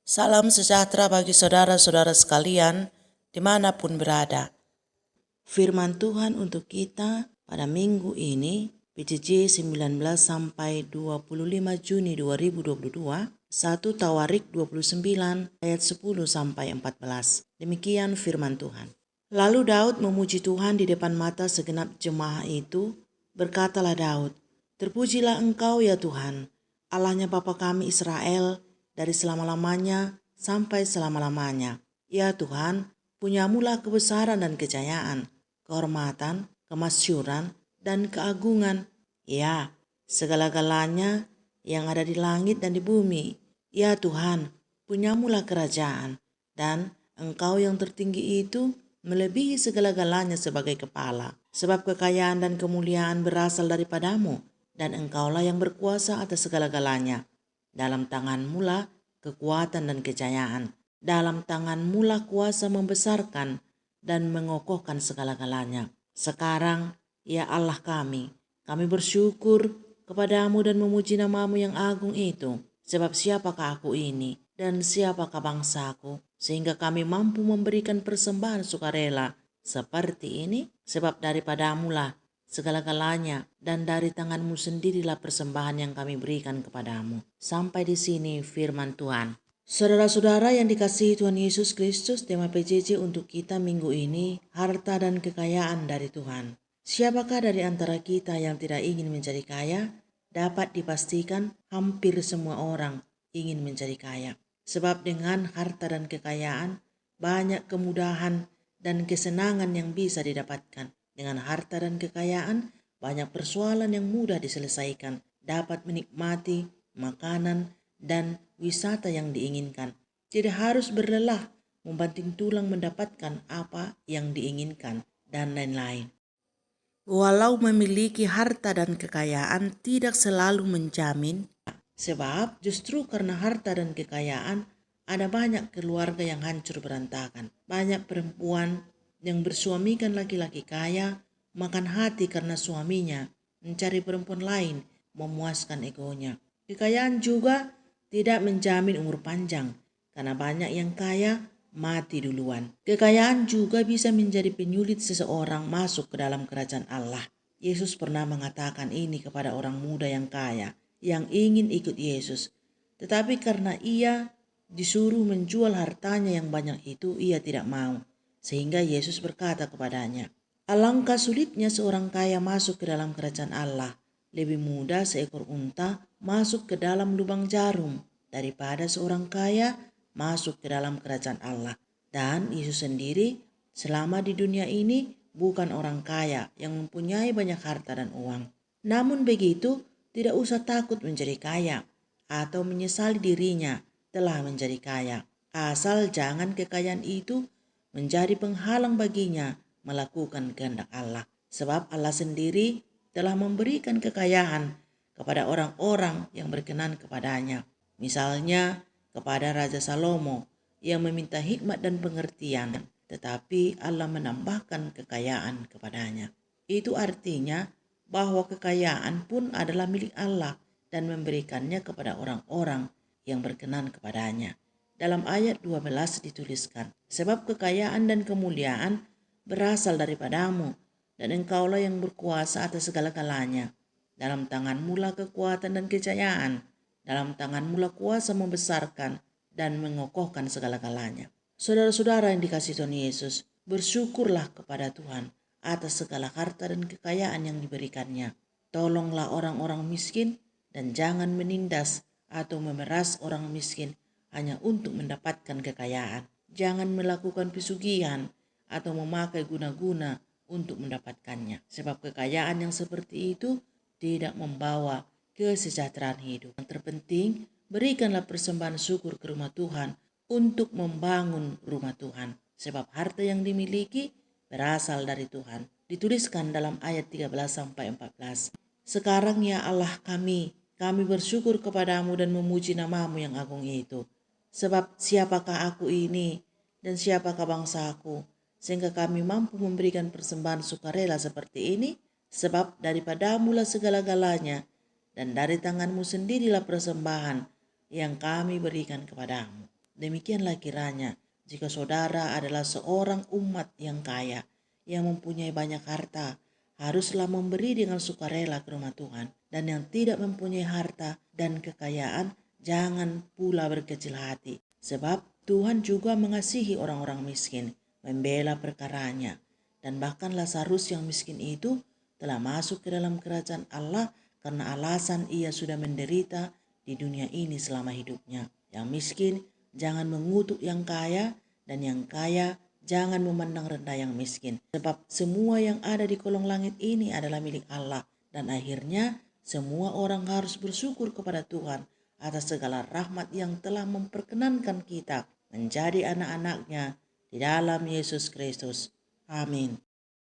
Salam sejahtera bagi saudara-saudara sekalian dimanapun berada. Firman Tuhan untuk kita pada minggu ini, PJJ 19 sampai 25 Juni 2022, 1 Tawarik 29 ayat 10 sampai 14. Demikian firman Tuhan. Lalu Daud memuji Tuhan di depan mata segenap jemaah itu. Berkatalah Daud, "Terpujilah Engkau ya Tuhan, Allahnya Bapa kami Israel, dari selama-lamanya sampai selama-lamanya. Ya Tuhan, punyamulah kebesaran dan kejayaan, kehormatan, kemasyuran, dan keagungan. Ya, segala-galanya yang ada di langit dan di bumi. Ya Tuhan, punyamulah kerajaan, dan Engkau yang tertinggi itu melebihi segala-galanya sebagai kepala. Sebab kekayaan dan kemuliaan berasal daripadamu, dan Engkaulah yang berkuasa atas segala-galanya. Dalam tanganmu lah kekuatan dan kejayaan. Dalam tanganmu lah kuasa membesarkan dan mengokohkan segala-galanya. Sekarang, ya Allah kami bersyukur kepadamu dan memuji namamu yang agung itu. Sebab siapakah aku ini dan siapakah bangsaku, sehingga kami mampu memberikan persembahan sukarela seperti ini? Sebab daripadamu lah segala-galanya, dan dari tanganmu sendirilah persembahan yang kami berikan kepadamu. Sampai di sini firman Tuhan. Saudara-saudara yang dikasihi Tuhan Yesus Kristus, tema PJJ untuk kita minggu ini, harta dan kekayaan dari Tuhan. Siapakah dari antara kita yang tidak ingin menjadi kaya? Dapat dipastikan hampir semua orang ingin menjadi kaya. Sebab dengan harta dan kekayaan, banyak kemudahan dan kesenangan yang bisa didapatkan. Dengan harta dan kekayaan, banyak persoalan yang mudah diselesaikan, dapat menikmati makanan dan wisata yang diinginkan. Tidak harus berlelah membanting tulang mendapatkan apa yang diinginkan, dan lain-lain. Walau memiliki harta dan kekayaan tidak selalu menjamin, sebab justru karena harta dan kekayaan ada banyak keluarga yang hancur berantakan. Banyak perempuan yang bersuamikan laki-laki kaya makan hati karena suaminya mencari perempuan lain memuaskan egonya. Kekayaan juga tidak menjamin umur panjang karena banyak yang kaya mati duluan. Kekayaan juga bisa menjadi penyulit seseorang masuk ke dalam kerajaan Allah. Yesus pernah mengatakan ini kepada orang muda yang kaya yang ingin ikut Yesus. Tetapi karena ia disuruh menjual hartanya yang banyak itu, ia tidak mau. Sehingga Yesus berkata kepadanya, "Alangkah sulitnya seorang kaya masuk ke dalam kerajaan Allah. Lebih mudah seekor unta masuk ke dalam lubang jarum daripada seorang kaya masuk ke dalam kerajaan Allah." Dan Yesus sendiri selama di dunia ini bukan orang kaya yang mempunyai banyak harta dan uang. Namun begitu, tidak usah takut menjadi kaya atau menyesali dirinya telah menjadi kaya. Asal jangan kekayaan itu menjadi penghalang baginya melakukan kehendak Allah. Sebab Allah sendiri telah memberikan kekayaan kepada orang-orang yang berkenan kepadanya. Misalnya kepada Raja Salomo yang meminta hikmat dan pengertian, tetapi Allah menambahkan kekayaan kepadanya. Itu artinya bahwa kekayaan pun adalah milik Allah dan memberikannya kepada orang-orang yang berkenan kepadanya. Dalam ayat 12 dituliskan, "Sebab kekayaan dan kemuliaan berasal daripadamu, dan Engkaulah yang berkuasa atas segala-galanya. Dalam tanganmu lah kekuatan dan kejayaan, dalam tanganmu lah kuasa membesarkan dan mengokohkan segala-galanya." Saudara-saudara yang dikasihi Tuhan Yesus, bersyukurlah kepada Tuhan atas segala harta dan kekayaan yang diberikannya. Tolonglah orang-orang miskin dan jangan menindas atau memeras orang miskin hanya untuk mendapatkan kekayaan. Jangan melakukan pesugihan atau memakai guna-guna untuk mendapatkannya. Sebab kekayaan yang seperti itu tidak membawa kesejahteraan hidup. Yang terpenting, berikanlah persembahan syukur ke rumah Tuhan untuk membangun rumah Tuhan. Sebab harta yang dimiliki berasal dari Tuhan. Dituliskan dalam ayat 13-14. "Sekarang ya Allah kami bersyukur kepadamu dan memuji namamu yang agung itu. Sebab siapakah aku ini dan siapakah bangsaku, sehingga kami mampu memberikan persembahan sukarela seperti ini? Sebab daripadamu lah segala-galanya, dan dari tanganmu sendirilah persembahan yang kami berikan kepadamu." Demikianlah kiranya jika saudara adalah seorang umat yang kaya, yang mempunyai banyak harta, haruslah memberi dengan sukarela ke rumah Tuhan. Dan yang tidak mempunyai harta dan kekayaan, jangan pula berkecil hati. Sebab Tuhan juga mengasihi orang-orang miskin, membela perkaranya. Dan bahkan Lazarus yang miskin itu telah masuk ke dalam kerajaan Allah karena alasan ia sudah menderita di dunia ini selama hidupnya. Yang miskin jangan mengutuk yang kaya, dan yang kaya jangan memandang rendah yang miskin. Sebab semua yang ada di kolong langit ini adalah milik Allah. Dan akhirnya semua orang harus bersyukur kepada Tuhan atas segala rahmat yang telah memperkenankan kita menjadi anak-anaknya di dalam Yesus Kristus. Amin.